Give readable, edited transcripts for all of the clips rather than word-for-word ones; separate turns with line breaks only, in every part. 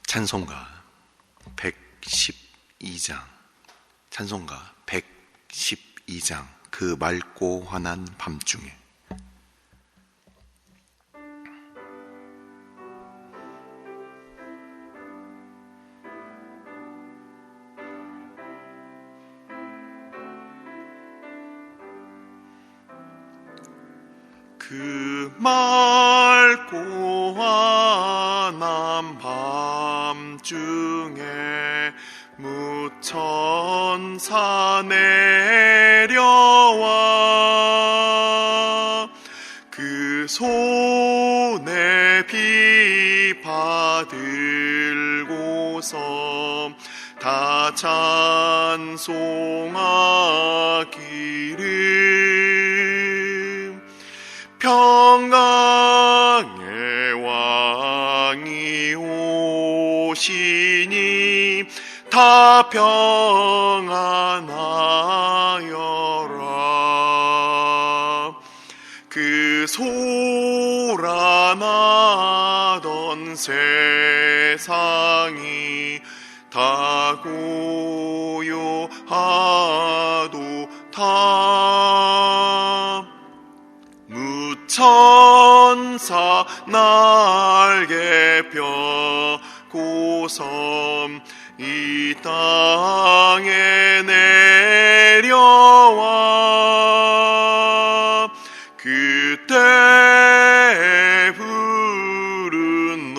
찬송가 112장, 찬송가 112장, 그 맑고 환한 밤중에. 그 맑고 환한 밤중에 무천사 내려와 그 손에 비파 들고서 다 찬송하기를 평강의 왕이 오시니 다 평안하여라. 그 소란하던 세상이 다 고요하도 다 무천사 날개 펴고서 이 땅에 내려와 그때 부른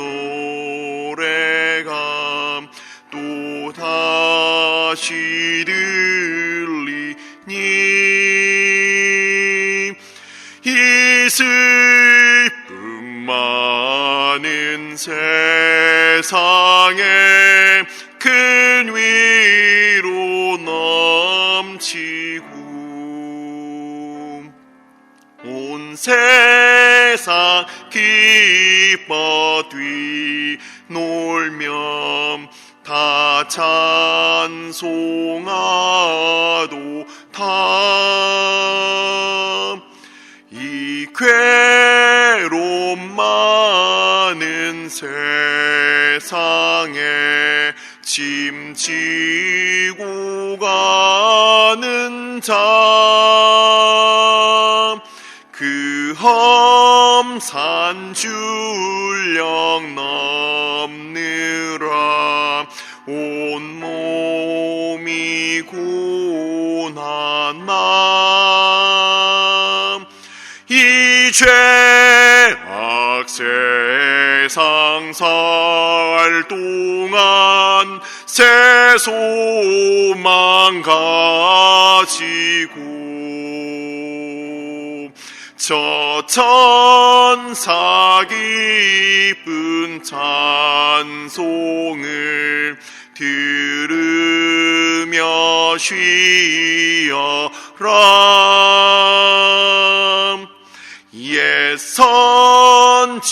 노래가 또 다시 들리니 이 슬픔 많은 세상에 큰 위로 넘치고 온 세상 기뻐 뛰놀며 다 찬송하도 다 이 괴로움 많은 세상에 짐지고 가는 자 그 험산 줄령 넘느라 온몸이 고난 맘 이 죄악 세상 살 동안 새 소망 가지고 저 천사 기쁜 찬송을 들으며 쉬어라. 옛 선지에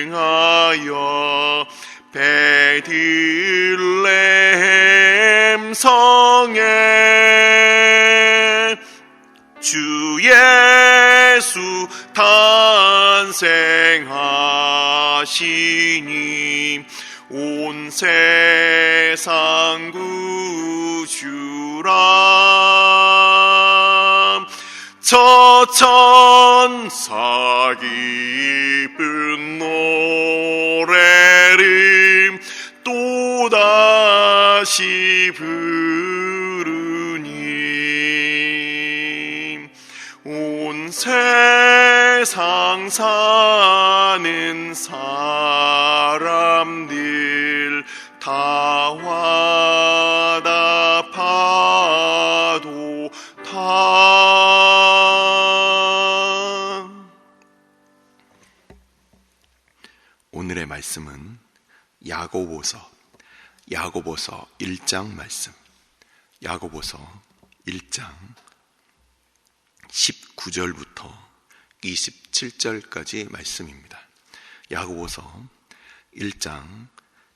언응하여 베들레헴 성에 주 예수 탄생하시니 온 세상 구주라. 저 천사 기쁜 노래를 또다시 부르니 온 세상 사는 사람들 다 화답하도 다. 오늘의 말씀은 야고보서 1장 말씀, 야고보서 1장 19절부터 27절까지 말씀입니다. 야고보서 1장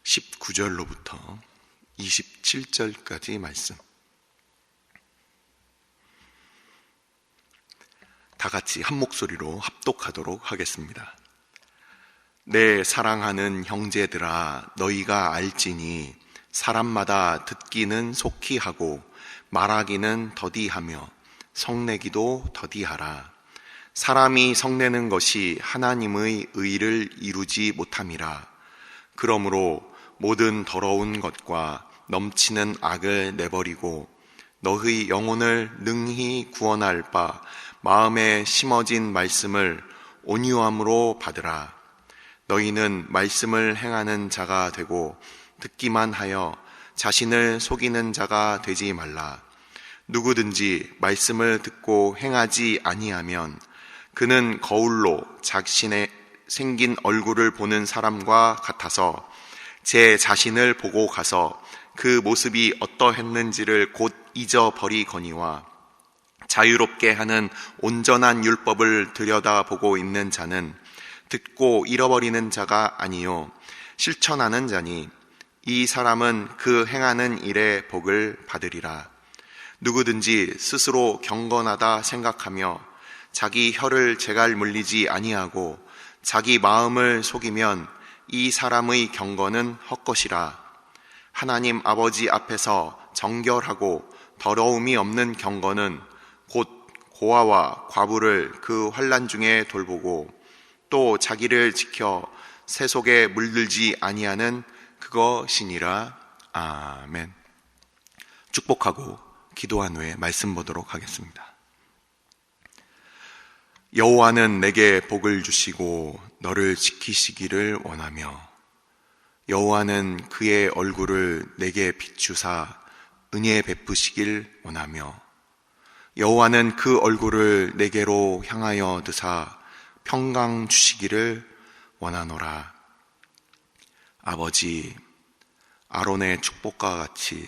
19절로부터 27절까지 말씀. 다 같이 한 목소리로 합독하도록 하겠습니다. 내 사랑하는 형제들아, 너희가 알지니 사람마다 듣기는 속히 하고 말하기는 더디하며 성내기도 더디하라. 사람이 성내는 것이 하나님의 의를 이루지 못함이라. 그러므로 모든 더러운 것과 넘치는 악을 내버리고 너희 영혼을 능히 구원할 바 마음에 심어진 말씀을 온유함으로 받으라. 너희는 말씀을 행하는 자가 되고 듣기만 하여 자신을 속이는 자가 되지 말라. 누구든지 말씀을 듣고 행하지 아니하면 그는 거울로 자신의 생긴 얼굴을 보는 사람과 같아서 제 자신을 보고 가서 그 모습이 어떠했는지를 곧 잊어버리거니와 자유롭게 하는 온전한 율법을 들여다보고 있는 자는 듣고 잃어버리는 자가 아니요 실천하는 자니 이 사람은 그 행하는 일의 복을 받으리라. 누구든지 스스로 경건하다 생각하며 자기 혀를 제갈 물리지 아니하고 자기 마음을 속이면 이 사람의 경건은 헛것이라. 하나님 아버지 앞에서 정결하고 더러움이 없는 경건은 곧 고아와 과부를 그 환난 중에 돌보고 또 자기를 지켜 새 속에 물들지 아니하는 그것이니라. 아멘. 축복하고 기도한 후에 말씀 보도록 하겠습니다. 여호와는 내게 복을 주시고 너를 지키시기를 원하며 여호와는 그의 얼굴을 내게 비추사 은혜 베푸시길 원하며 여호와는 그 얼굴을 내게로 향하여 드사 평강 주시기를 원하노라. 아버지, 아론의 축복과 같이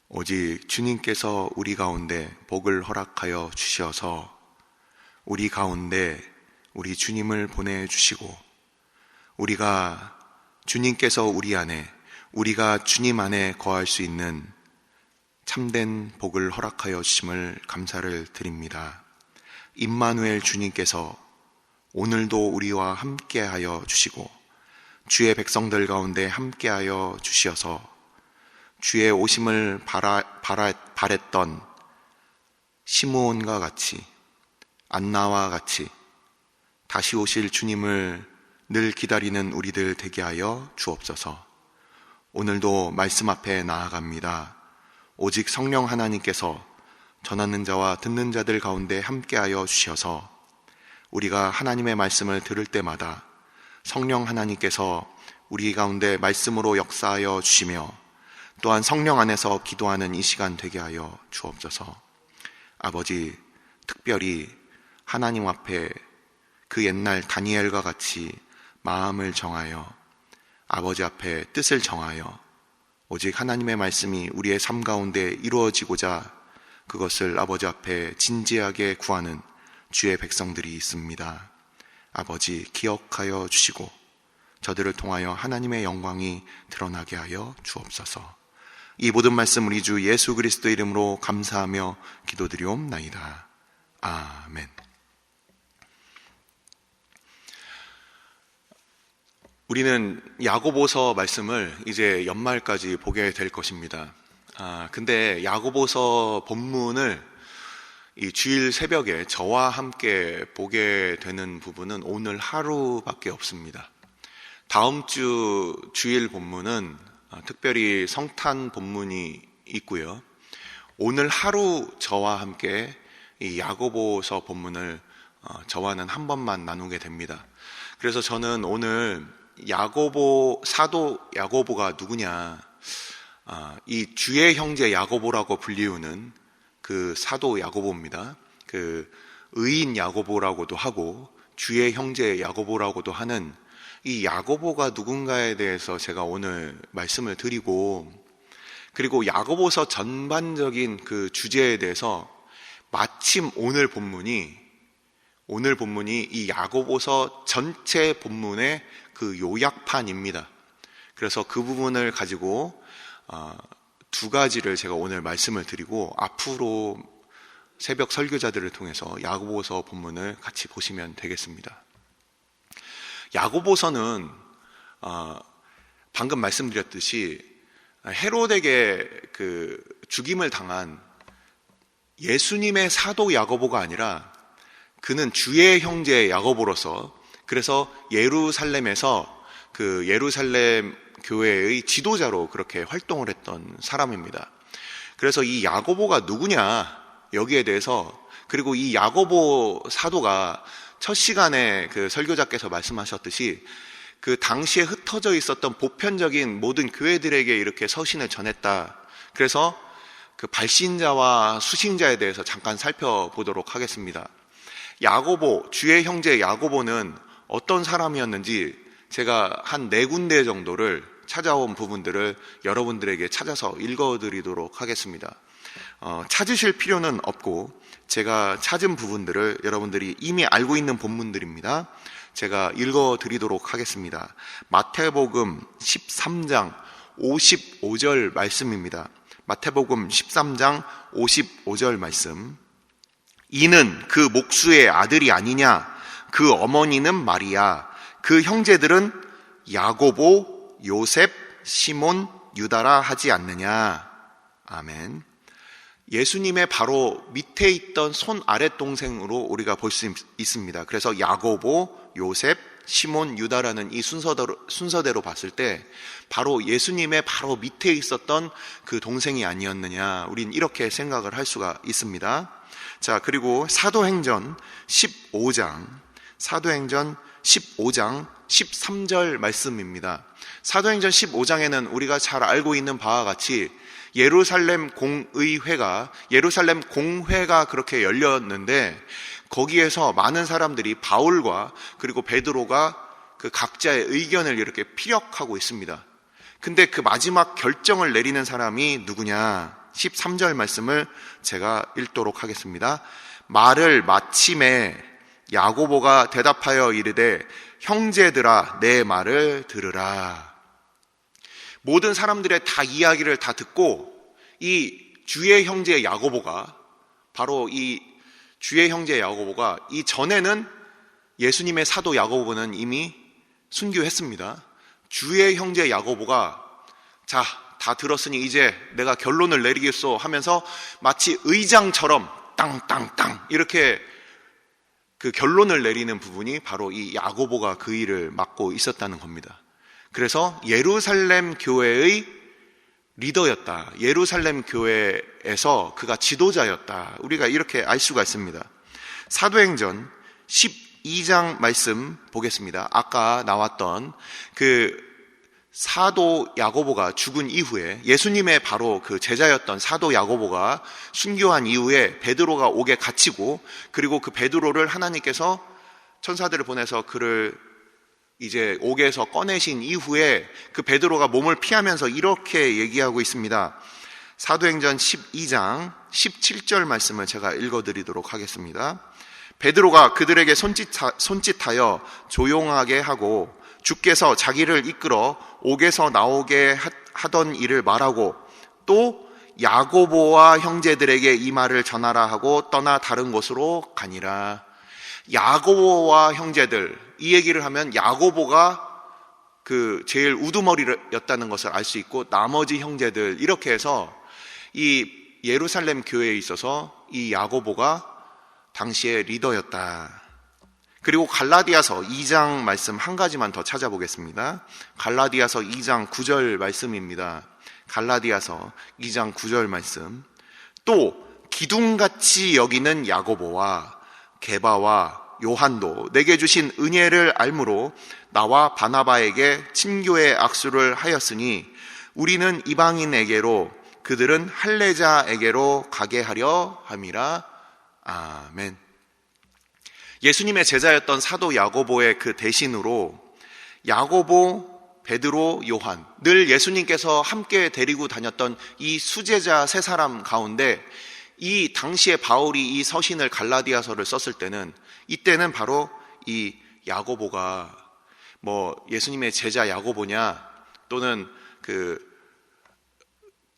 오직 주님께서 우리 가운데 복을 허락하여 주셔서 우리 가운데 우리 주님을 보내주시고 우리가 주님께서 우리 안에 우리가 주님 안에 거할 수 있는 참된 복을 허락하여 주심을 감사를 드립니다. 임마누엘 주님께서 오늘도 우리와 함께하여 주시고 주의 백성들 가운데 함께하여 주시어서 주의 오심을 바랬던 시므온과 같이 안나와 같이 다시 오실 주님을 늘 기다리는 우리들 되게 하여 주옵소서. 오늘도 말씀 앞에 나아갑니다. 오직 성령 하나님께서 전하는 자와 듣는 자들 가운데 함께하여 주셔서 우리가 하나님의 말씀을 들을 때마다 성령 하나님께서 우리 가운데 말씀으로 역사하여 주시며 또한 성령 안에서 기도하는 이 시간 되게 하여 주옵소서. 아버지, 특별히 하나님 앞에 그 옛날 다니엘과 같이 마음을 정하여 아버지 앞에 뜻을 정하여 오직 하나님의 말씀이 우리의 삶 가운데 이루어지고자 그것을 아버지 앞에 진지하게 구하는 주의 백성들이 있습니다. 아버지, 기억하여 주시고 저들을 통하여 하나님의 영광이 드러나게 하여 주옵소서. 이 모든 말씀 우리 주 예수 그리스도 이름으로 감사하며 기도드리옵나이다. 아멘. 우리는 야고보서 말씀을 이제 연말까지 보게 될 것입니다. 근데 야고보서 본문을 이 주일 새벽에 저와 함께 보게 되는 부분은 오늘 하루밖에 없습니다. 다음 주 주일 본문은 특별히 성탄 본문이 있고요. 오늘 하루 저와 함께 이 야고보서 본문을 저와는 한 번만 나누게 됩니다. 그래서 저는 오늘 사도 야고보가 누구냐, 이 주의 형제 야고보라고 불리우는 그 사도 야고보입니다. 그 의인 야고보라고도 하고 주의 형제 야고보라고도 하는 이 야고보가 누군가에 대해서 제가 오늘 말씀을 드리고, 그리고 야고보서 전반적인 그 주제에 대해서 마침 오늘 본문이 이 야고보서 전체 본문의 그 요약판입니다. 그래서 그 부분을 가지고 두 가지를 제가 오늘 말씀을 드리고 앞으로 새벽 설교자들을 통해서 야고보서 본문을 같이 보시면 되겠습니다. 야고보서는 방금 말씀드렸듯이 헤롯에게 그 죽임을 당한 예수님의 사도 야고보가 아니라 그는 주의 형제 야고보로서, 그래서 예루살렘에서 그 예루살렘 교회의 지도자로 그렇게 활동을 했던 사람입니다. 그래서 이 야고보가 누구냐, 여기에 대해서, 그리고 이 야고보 사도가 첫 시간에 그 설교자께서 말씀하셨듯이 그 당시에 흩어져 있었던 보편적인 모든 교회들에게 이렇게 서신을 전했다. 그래서 그 발신자와 수신자에 대해서 잠깐 살펴보도록 하겠습니다. 야고보, 주의 형제 야고보는 어떤 사람이었는지 제가 한 4군데 정도를 찾아온 부분들을 여러분들에게 찾아서 읽어드리도록 하겠습니다. 찾으실 필요는 없고 제가 찾은 부분들을 여러분들이 이미 알고 있는 본문들입니다. 제가 읽어드리도록 하겠습니다. 마태복음 13장 55절 말씀입니다. 마태복음 13장 55절 말씀. 이는 그 목수의 아들이 아니냐? 그 어머니는 마리아, 그 형제들은 야고보, 요셉, 시몬, 유다라 하지 않느냐? 아멘. 예수님의 바로 밑에 있던 손 아랫 동생으로 우리가 볼 수 있습니다. 그래서 야고보, 요셉, 시몬, 유다라는 이 순서대로 봤을 때 바로 예수님의 바로 밑에 있었던 그 동생이 아니었느냐, 우린 이렇게 생각을 할 수가 있습니다. 자, 그리고 사도행전 15장 13절 말씀입니다. 사도행전 15장에는 우리가 잘 알고 있는 바와 같이 예루살렘 공회가 그렇게 열렸는데, 거기에서 많은 사람들이 바울과 그리고 베드로가 그 각자의 의견을 이렇게 피력하고 있습니다. 근데 그 마지막 결정을 내리는 사람이 누구냐? 13절 말씀을 제가 읽도록 하겠습니다. 말을 마침에 야고보가 대답하여 이르되 형제들아 내 말을 들으라. 모든 사람들의 다 이야기를 다 듣고 이 주의 형제 야고보가, 바로 이 주의 형제 야고보가, 이 전에는 예수님의 사도 야고보는 이미 순교했습니다. 주의 형제 야고보가 자, 다 들었으니 이제 내가 결론을 내리겠소 하면서 마치 의장처럼 땅땅땅 이렇게 그 결론을 내리는 부분이 바로 이 야고보가 그 일을 맡고 있었다는 겁니다. 그래서 예루살렘 교회의 리더였다. 예루살렘 교회에서 그가 지도자였다. 우리가 이렇게 알 수가 있습니다. 사도행전 12장 말씀 보겠습니다. 아까 나왔던 그 사도 야고보가 죽은 이후에, 예수님의 바로 그 제자였던 사도 야고보가 순교한 이후에 베드로가 옥에 갇히고, 그리고 그 베드로를 하나님께서 천사들을 보내서 그를 이제 옥에서 꺼내신 이후에 그 베드로가 몸을 피하면서 이렇게 얘기하고 있습니다. 사도행전 12장 17절 말씀을 제가 읽어드리도록 하겠습니다. 베드로가 그들에게 손짓하여 조용하게 하고 주께서 자기를 이끌어 옥에서 나오게 하던 일을 말하고, 또 야고보와 형제들에게 이 말을 전하라 하고 떠나 다른 곳으로 가니라. 야고보와 형제들, 이 얘기를 하면 야고보가 그 제일 우두머리였다는 것을 알 수 있고, 나머지 형제들, 이렇게 해서 이 예루살렘 교회에 있어서 이 야고보가 당시의 리더였다. 그리고 갈라디아서 2장 말씀 한 가지만 더 찾아보겠습니다. 갈라디아서 2장 9절 말씀입니다. 갈라디아서 2장 9절 말씀. 또 기둥같이 여기는 야고보와 게바와 요한도 내게 주신 은혜를 알므로 나와 바나바에게 친교의 악수를 하였으니 우리는 이방인에게로 그들은 할례자에게로 가게 하려 함이라. 아멘. 예수님의 제자였던 사도 야고보의 그 대신으로 야고보, 베드로, 요한, 늘 예수님께서 함께 데리고 다녔던 이 수제자 3사람 가운데, 이 당시에 바울이 이 서신을 갈라디아서를 썼을 때는, 이때는 바로 이 야고보가 뭐 예수님의 제자 야고보냐, 또는 그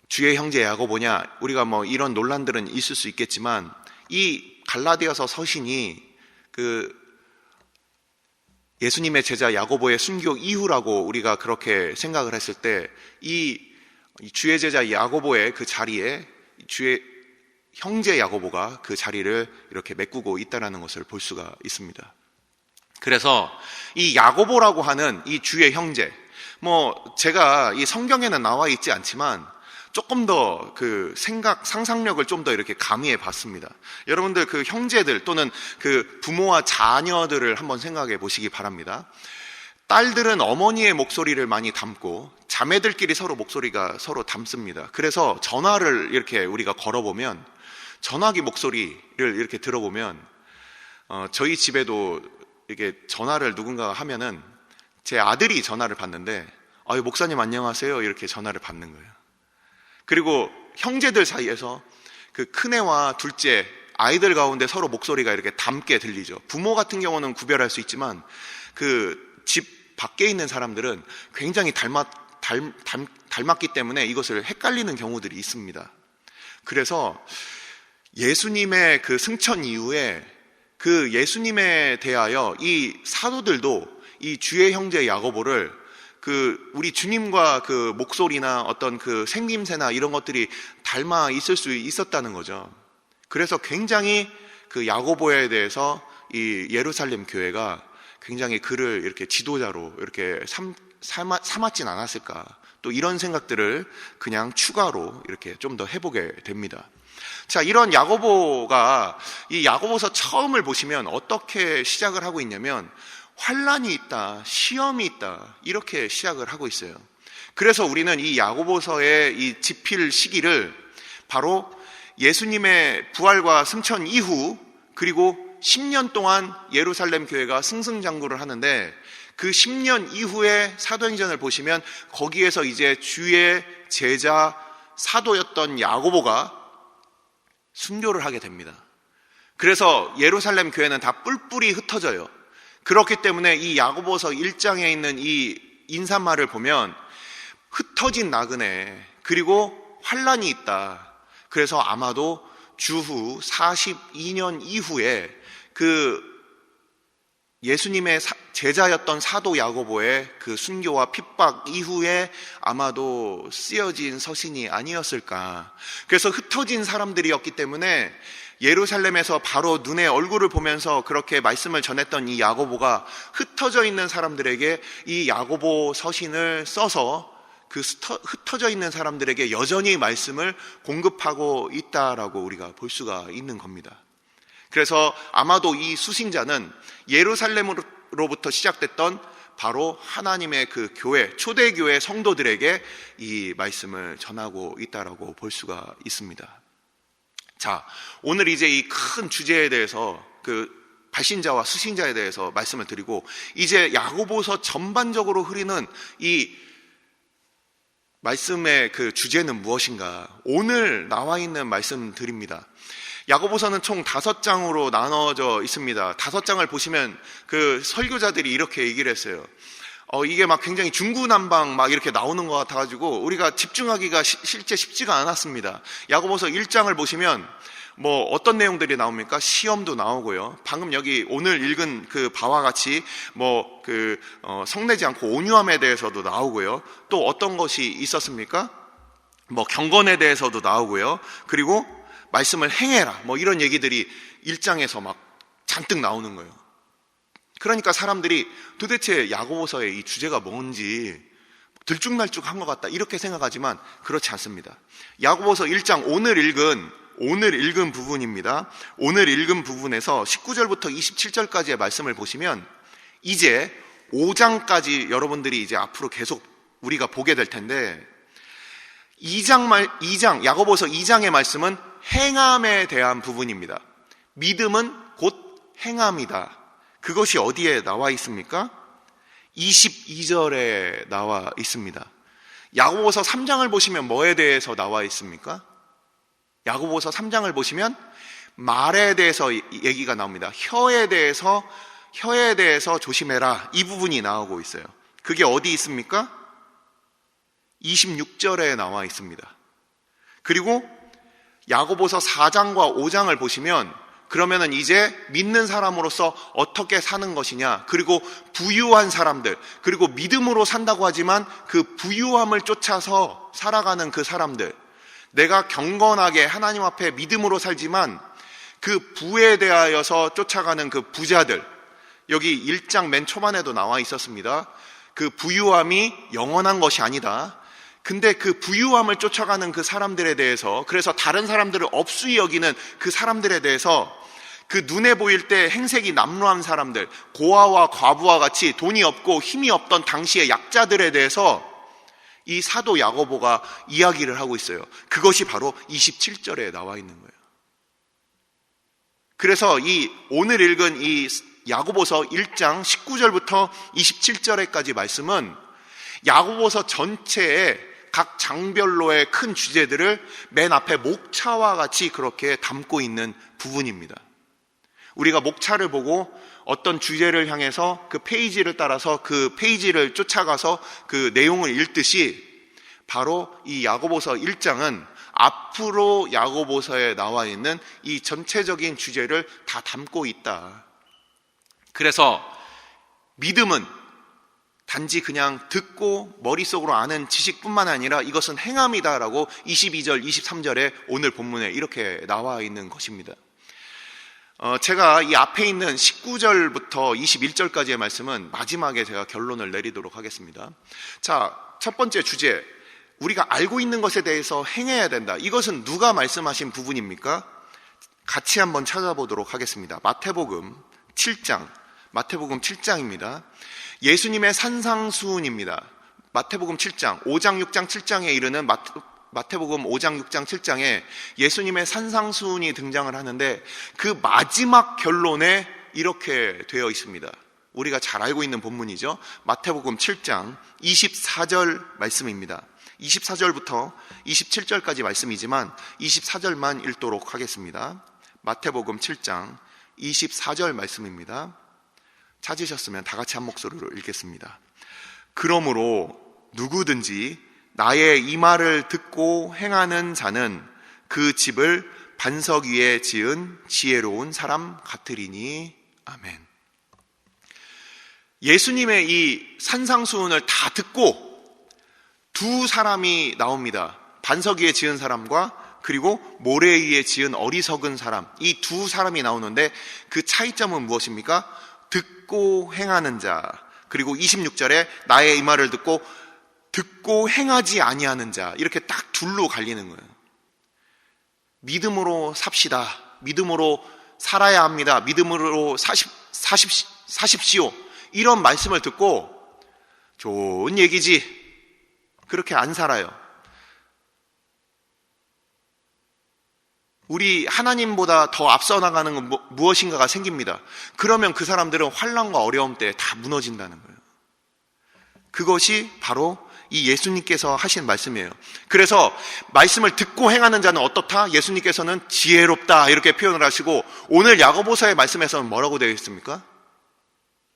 주의 형제 야고보냐, 우리가 뭐 이런 논란들은 있을 수 있겠지만, 이 갈라디아서 서신이 그 예수님의 제자 야고보의 순교 이후라고 우리가 그렇게 생각을 했을 때 이 주의 제자 야고보의 그 자리에 주의 형제 야고보가 그 자리를 이렇게 메꾸고 있다는 것을 볼 수가 있습니다. 그래서 이 야고보라고 하는 이 주의 형제, 제가 이 성경에는 나와 있지 않지만 조금 더 그 상상력을 좀 더 이렇게 가미해 봤습니다. 여러분들 그 형제들 또는 그 부모와 자녀들을 한번 생각해 보시기 바랍니다. 딸들은 어머니의 목소리를 많이 담고 자매들끼리 서로 목소리가 서로 담습니다. 그래서 전화를 이렇게 우리가 걸어보면 전화기 목소리를 이렇게 들어보면 저희 집에도 이게 전화를 누군가가 하면은 제 아들이 전화를 받는데 목사님 안녕하세요 이렇게 전화를 받는 거예요. 그리고 형제들 사이에서 그 큰애와 둘째 아이들 가운데 서로 목소리가 이렇게 닮게 들리죠. 부모 같은 경우는 구별할 수 있지만 그 집 밖에 있는 사람들은 굉장히 닮았기 때문에 이것을 헷갈리는 경우들이 있습니다. 그래서 예수님의 그 승천 이후에 그 예수님에 대하여 이 사도들도 이 주의 형제 야고보를 우리 주님과 그 목소리나 어떤 그 생김새나 이런 것들이 닮아 있을 수 있었다는 거죠. 그래서 굉장히 그 야고보에 대해서 이 예루살렘 교회가 굉장히 그를 이렇게 지도자로 이렇게 삼았진 않았을까. 또 이런 생각들을 그냥 추가로 이렇게 좀 더 해보게 됩니다. 자, 이런 야고보가 이 야고보서 처음을 보시면 어떻게 시작을 하고 있냐면 환난이 있다, 시험이 있다 이렇게 시작을 하고 있어요. 그래서 우리는 이 야고보서의 이 집필 시기를 바로 예수님의 부활과 승천 이후 그리고 10년 동안 예루살렘 교회가 승승장구를 하는데 그 10년 이후에 사도행전을 보시면 거기에서 이제 주의 제자 사도였던 야고보가 순교를 하게 됩니다. 그래서 예루살렘 교회는 다 뿔뿔이 흩어져요. 그렇기 때문에 이 야고보서 1장에 있는 이 인사말을 보면 흩어진 나그네 그리고 환난이 있다. 그래서 아마도 주후 42년 이후에 그 예수님의 제자였던 사도 야고보의 그 순교와 핍박 이후에 아마도 쓰여진 서신이 아니었을까. 그래서 흩어진 사람들이었기 때문에 예루살렘에서 바로 눈에 얼굴을 보면서 그렇게 말씀을 전했던 이 야고보가 흩어져 있는 사람들에게 이 야고보 서신을 써서 그 흩어져 있는 사람들에게 여전히 말씀을 공급하고 있다라고 우리가 볼 수가 있는 겁니다. 그래서 아마도 이 수신자는 예루살렘으로부터 시작됐던 바로 하나님의 그 교회, 초대교회 성도들에게 이 말씀을 전하고 있다라고 볼 수가 있습니다. 자, 오늘 이제 이 큰 주제에 대해서 그 발신자와 수신자에 대해서 말씀을 드리고 이제 야고보서 전반적으로 흐르는 이 말씀의 그 주제는 무엇인가? 오늘 나와 있는 말씀드립니다. 야고보서는 총 5장으로 나눠져 있습니다. 5장을 보시면 그 설교자들이 이렇게 얘기를 했어요. 이게 막 굉장히 중구난방 막 이렇게 나오는 것 같아가지고 우리가 집중하기가 실제 쉽지가 않았습니다. 야고보서 1장을 보시면 어떤 내용들이 나옵니까? 시험도 나오고요. 방금 여기 오늘 읽은 그 바와 같이 성내지 않고 온유함에 대해서도 나오고요. 또 어떤 것이 있었습니까? 경건에 대해서도 나오고요. 그리고 말씀을 행해라. 이런 얘기들이 1장에서 막 잔뜩 나오는 거예요. 그러니까 사람들이 도대체 야고보서의 이 주제가 뭔지 들쭉날쭉한 것 같다 이렇게 생각하지만 그렇지 않습니다. 야고보서 1장 오늘 읽은 부분입니다. 오늘 읽은 부분에서 19절부터 27절까지의 말씀을 보시면 이제 5장까지 여러분들이 이제 앞으로 계속 우리가 보게 될 텐데 2장 야고보서 2장의 말씀은 행함에 대한 부분입니다. 믿음은 곧 행함이다. 그것이 어디에 나와 있습니까? 22절에 나와 있습니다. 야고보서 3장을 보시면 뭐에 대해서 나와 있습니까? 야고보서 3장을 보시면 말에 대해서 얘기가 나옵니다. 혀에 대해서 조심해라. 이 부분이 나오고 있어요. 그게 어디 있습니까? 26절에 나와 있습니다. 그리고 야고보서 4장과 5장을 보시면 그러면은 이제 믿는 사람으로서 어떻게 사는 것이냐, 그리고 부유한 사람들, 그리고 믿음으로 산다고 하지만 그 부유함을 쫓아서 살아가는 그 사람들, 내가 경건하게 하나님 앞에 믿음으로 살지만 그 부에 대하여서 쫓아가는 그 부자들, 여기 1장 맨 초반에도 나와 있었습니다. 그 부유함이 영원한 것이 아니다. 근데 그 부유함을 쫓아가는 그 사람들에 대해서, 그래서 다른 사람들을 업수히 여기는 그 사람들에 대해서, 그 눈에 보일 때 행색이 남루한 사람들, 고아와 과부와 같이 돈이 없고 힘이 없던 당시의 약자들에 대해서 이 사도 야고보가 이야기를 하고 있어요. 그것이 바로 27절에 나와 있는 거예요. 그래서 이 오늘 읽은 이 야고보서 1장 19절부터 27절에까지 말씀은 야고보서 전체의 각 장별로의 큰 주제들을 맨 앞에 목차와 같이 그렇게 담고 있는 부분입니다. 우리가 목차를 보고 어떤 주제를 향해서 그 페이지를 따라서 그 페이지를 쫓아가서 그 내용을 읽듯이 바로 이 야고보서 1장은 앞으로 야고보서에 나와 있는 이 전체적인 주제를 다 담고 있다. 그래서 믿음은 단지 그냥 듣고 머릿속으로 아는 지식뿐만 아니라 이것은 행함이다라고 22절, 23절에 오늘 본문에 이렇게 나와 있는 것입니다. 제가 이 앞에 있는 19절부터 21절까지의 말씀은 마지막에 제가 결론을 내리도록 하겠습니다. 자, 첫 번째 주제, 우리가 알고 있는 것에 대해서 행해야 된다. 이것은 누가 말씀하신 부분입니까? 같이 한번 찾아보도록 하겠습니다. 마태복음 7장입니다. 예수님의 산상수훈입니다. 마태복음 7장, 5장, 6장, 7장에 이르는 마태복음 5장, 6장, 7장에 예수님의 산상수훈이 등장을 하는데 그 마지막 결론에 이렇게 되어 있습니다. 우리가 잘 알고 있는 본문이죠. 마태복음 7장 24절 말씀입니다. 24절부터 27절까지 말씀이지만 24절만 읽도록 하겠습니다. 마태복음 7장 24절 말씀입니다. 찾으셨으면 다 같이 한 목소리로 읽겠습니다. 그러므로 누구든지 나의 이 말을 듣고 행하는 자는 그 집을 반석 위에 지은 지혜로운 사람 같으리니. 아멘. 예수님의 이 산상수훈을 다 듣고 두 사람이 나옵니다. 반석 위에 지은 사람과 그리고 모래 위에 지은 어리석은 사람, 이 두 사람이 나오는데 그 차이점은 무엇입니까? 듣고 행하는 자, 그리고 26절에 나의 이 말을 듣고 행하지 아니하는 자, 이렇게 딱 둘로 갈리는 거예요. 믿음으로 삽시다. 믿음으로 살아야 합니다. 믿음으로 사십시오. 이런 말씀을 듣고 좋은 얘기지. 그렇게 안 살아요. 우리 하나님보다 더 앞서 나가는 건 무엇인가가 생깁니다. 그러면 그 사람들은 환난과 어려움 때 다 무너진다는 거예요. 그것이 바로 이 예수님께서 하신 말씀이에요. 그래서 말씀을 듣고 행하는 자는 어떻다? 예수님께서는 지혜롭다 이렇게 표현을 하시고, 오늘 야고보서의 말씀에서는 뭐라고 되어 있습니까?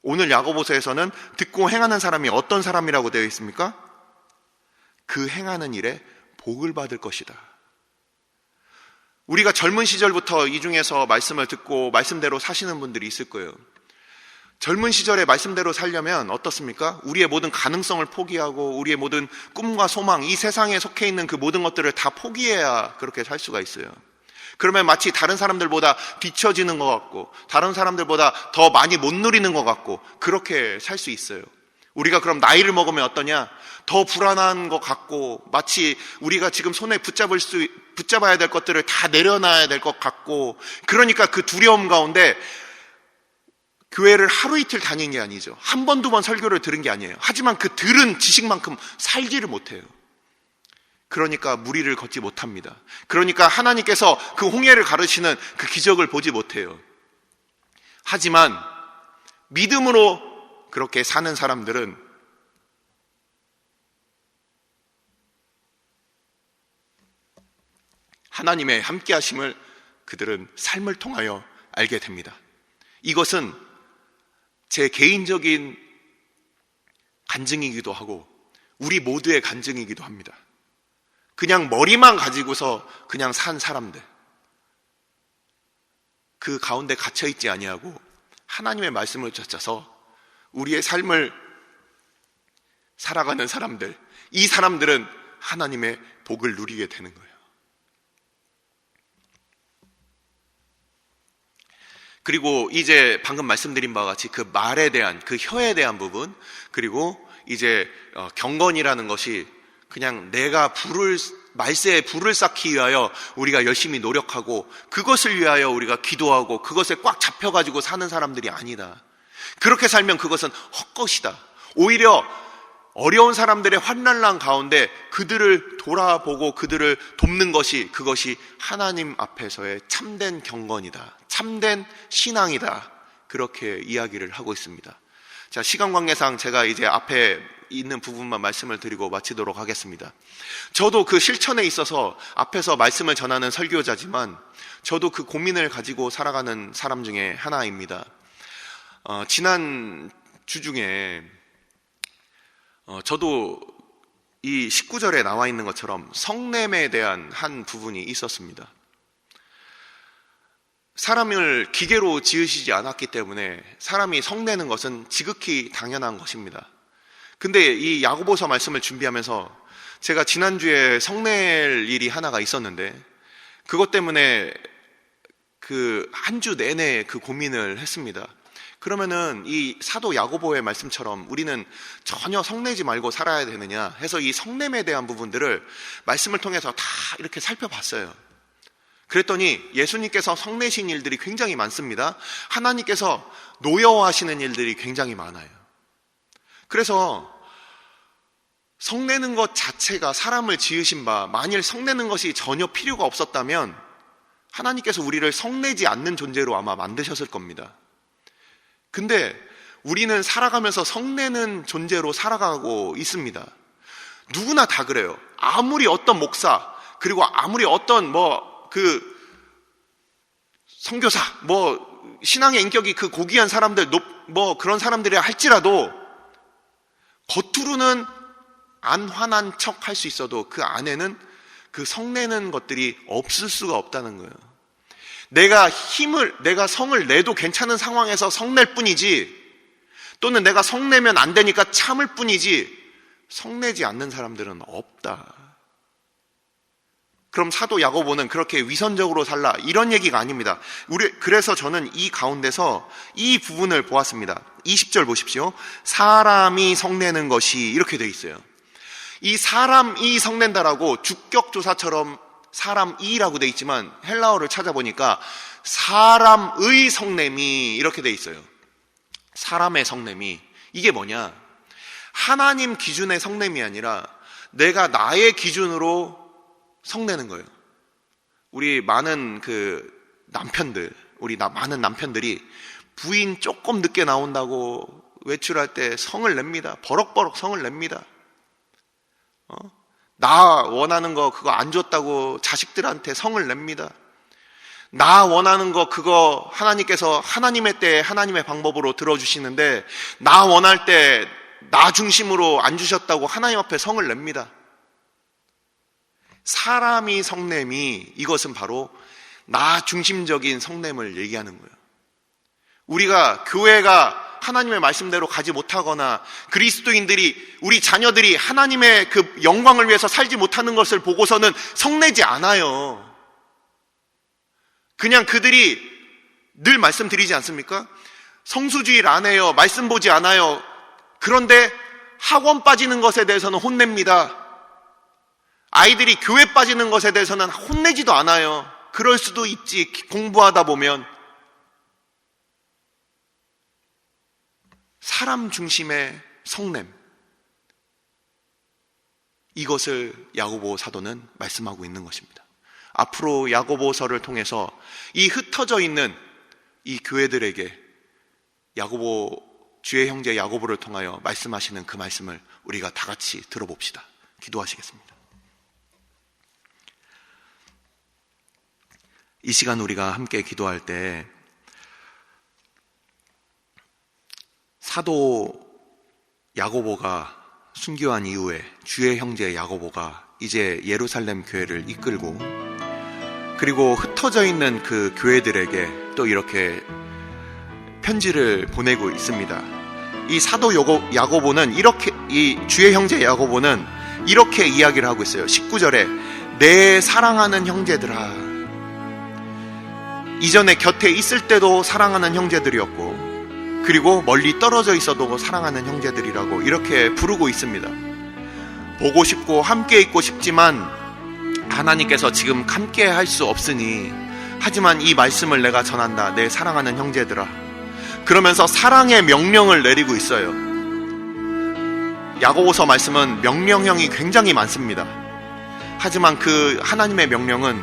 오늘 야고보서에서는 듣고 행하는 사람이 어떤 사람이라고 되어 있습니까? 그 행하는 일에 복을 받을 것이다. 우리가 젊은 시절부터 이 중에서 말씀을 듣고 말씀대로 사시는 분들이 있을 거예요. 젊은 시절에 말씀대로 살려면 어떻습니까? 우리의 모든 가능성을 포기하고 우리의 모든 꿈과 소망, 이 세상에 속해 있는 그 모든 것들을 다 포기해야 그렇게 살 수가 있어요. 그러면 마치 다른 사람들보다 뒤처지는 것 같고 다른 사람들보다 더 많이 못 누리는 것 같고 그렇게 살 수 있어요. 우리가 그럼 나이를 먹으면 어떠냐? 더 불안한 것 같고 마치 우리가 지금 손에 붙잡아야 될 것들을 다 내려놔야 될 것 같고, 그러니까 그 두려움 가운데 교회를 하루 이틀 다닌 게 아니죠. 한 번, 두 번 설교를 들은 게 아니에요. 하지만 그 들은 지식만큼 살지를 못해요. 그러니까 무리를 걷지 못합니다. 그러니까 하나님께서 그 홍해를 가르치는 그 기적을 보지 못해요. 하지만 믿음으로 그렇게 사는 사람들은 하나님의 함께하심을 그들은 삶을 통하여 알게 됩니다. 이것은 제 개인적인 간증이기도 하고 우리 모두의 간증이기도 합니다. 그냥 머리만 가지고서 그냥 산 사람들, 그 가운데 갇혀 있지 아니하고 하나님의 말씀을 쫓아서 우리의 삶을 살아가는 사람들, 이 사람들은 하나님의 복을 누리게 되는 거예요. 그리고 이제 방금 말씀드린 바와 같이 그 말에 대한, 그 혀에 대한 부분, 그리고 이제 경건이라는 것이 그냥 내가 말세에 불을 쌓기 위하여 우리가 열심히 노력하고 그것을 위하여 우리가 기도하고 그것에 꽉 잡혀가지고 사는 사람들이 아니다. 그렇게 살면 그것은 헛것이다. 오히려 어려운 사람들의 환난난 가운데 그들을 돌아보고 그들을 돕는 것이, 그것이 하나님 앞에서의 참된 경건이다, 참된 신앙이다, 그렇게 이야기를 하고 있습니다. 자, 시간 관계상 제가 이제 앞에 있는 부분만 말씀을 드리고 마치도록 하겠습니다. 저도 그 실천에 있어서 앞에서 말씀을 전하는 설교자지만 저도 그 고민을 가지고 살아가는 사람 중에 하나입니다. 지난 주 중에 저도 이 19절에 나와 있는 것처럼 성냄에 대한 한 부분이 있었습니다. 사람을 기계로 지으시지 않았기 때문에 사람이 성내는 것은 지극히 당연한 것입니다. 근데 이 야고보서 말씀을 준비하면서 제가 지난주에 성낼 일이 하나가 있었는데 그것 때문에 그 한 주 내내 그 고민을 했습니다. 그러면은 이 사도 야고보의 말씀처럼 우리는 전혀 성내지 말고 살아야 되느냐 해서 이 성냄에 대한 부분들을 말씀을 통해서 다 이렇게 살펴봤어요. 그랬더니 예수님께서 성내신 일들이 굉장히 많습니다. 하나님께서 노여워하시는 일들이 굉장히 많아요. 그래서 성내는 것 자체가 사람을 지으신 바, 만일 성내는 것이 전혀 필요가 없었다면 하나님께서 우리를 성내지 않는 존재로 아마 만드셨을 겁니다. 근데 우리는 살아가면서 성내는 존재로 살아가고 있습니다. 누구나 다 그래요. 아무리 어떤 목사, 그리고 아무리 어떤 선교사, 신앙의 인격이 그 고귀한 사람들, 그런 사람들이 할지라도 겉으로는 안 화난 척 할 수 있어도 그 안에는 그 성내는 것들이 없을 수가 없다는 거예요. 내가 성을 내도 괜찮은 상황에서 성낼 뿐이지, 또는 내가 성내면 안 되니까 참을 뿐이지, 성내지 않는 사람들은 없다. 그럼 사도 야고보는 그렇게 위선적으로 살라, 이런 얘기가 아닙니다. 그래서 저는 이 가운데서 이 부분을 보았습니다. 20절 보십시오. 사람이 성내는 것이 이렇게 돼 있어요. 이 사람이 성낸다라고 주격조사처럼 사람이라고 돼 있지만 헬라어를 찾아보니까 사람의 성냄이 이렇게 돼 있어요. 사람의 성냄이. 이게 뭐냐? 하나님 기준의 성냄이 아니라 내가 나의 기준으로 성내는 거예요. 우리 많은 많은 남편들이 부인 조금 늦게 나온다고 외출할 때 성을 냅니다. 버럭버럭 성을 냅니다. 나 원하는 거 그거 안 줬다고 자식들한테 성을 냅니다. 나 원하는 거 그거 하나님께서 하나님의 때에 하나님의 방법으로 들어주시는데 나 원할 때 나 중심으로 안 주셨다고 하나님 앞에 성을 냅니다. 사람이 성냄이, 이것은 바로 나 중심적인 성냄을 얘기하는 거예요. 우리가 교회가 하나님의 말씀대로 가지 못하거나 그리스도인들이, 우리 자녀들이 하나님의 그 영광을 위해서 살지 못하는 것을 보고서는 성내지 않아요. 그냥 그들이 늘 말씀드리지 않습니까? 성수주일 안 해요. 말씀 보지 않아요. 그런데 학원 빠지는 것에 대해서는 혼냅니다. 아이들이 교회 빠지는 것에 대해서는 혼내지도 않아요. 그럴 수도 있지, 공부하다 보면. 사람 중심의 성냄, 이것을 야고보 사도는 말씀하고 있는 것입니다. 앞으로 야고보서를 통해서 이 흩어져 있는 이 교회들에게 주의 형제 야고보를 통하여 말씀하시는 그 말씀을 우리가 다 같이 들어봅시다. 기도하시겠습니다. 이 시간 우리가 함께 기도할 때 사도 야고보가 순교한 이후에 주의 형제 야고보가 이제 예루살렘 교회를 이끌고, 그리고 흩어져 있는 그 교회들에게 또 이렇게 편지를 보내고 있습니다. 이 사도 야고보는 이렇게, 이 주의 형제 야고보는 이렇게 이야기를 하고 있어요. 19절에 내 사랑하는 형제들아. 이전에 곁에 있을 때도 사랑하는 형제들이었고, 그리고 멀리 떨어져 있어도 사랑하는 형제들이라고 이렇게 부르고 있습니다. 보고 싶고 함께 있고 싶지만 하나님께서 지금 함께 할 수 없으니, 하지만 이 말씀을 내가 전한다. 내 사랑하는 형제들아. 그러면서 사랑의 명령을 내리고 있어요. 야고보서 말씀은 명령형이 굉장히 많습니다. 하지만 그 하나님의 명령은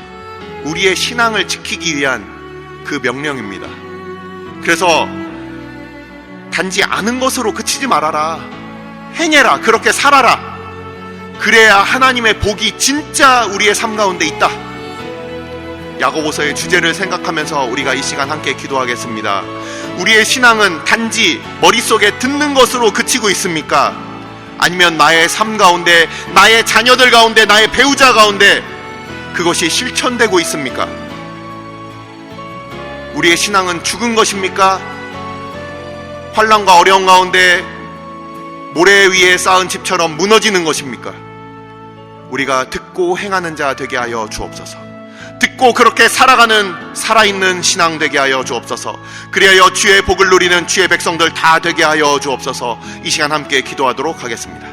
우리의 신앙을 지키기 위한 그 명령입니다. 그래서 단지 아는 것으로 그치지 말아라. 행해라. 그렇게 살아라. 그래야 하나님의 복이 진짜 우리의 삶 가운데 있다. 야고보서의 주제를 생각하면서 우리가 이 시간 함께 기도하겠습니다. 우리의 신앙은 단지 머릿속에 듣는 것으로 그치고 있습니까? 아니면 나의 삶 가운데, 나의 자녀들 가운데, 나의 배우자 가운데 그것이 실천되고 있습니까? 우리의 신앙은 죽은 것입니까? 환난과 어려움 가운데 모래 위에 쌓은 집처럼 무너지는 것입니까? 우리가 듣고 행하는 자 되게 하여 주옵소서. 듣고 그렇게 살아가는 살아있는 신앙 되게 하여 주옵소서. 그리하여 주의 복을 누리는 주의 백성들 다 되게 하여 주옵소서. 이 시간 함께 기도하도록 하겠습니다.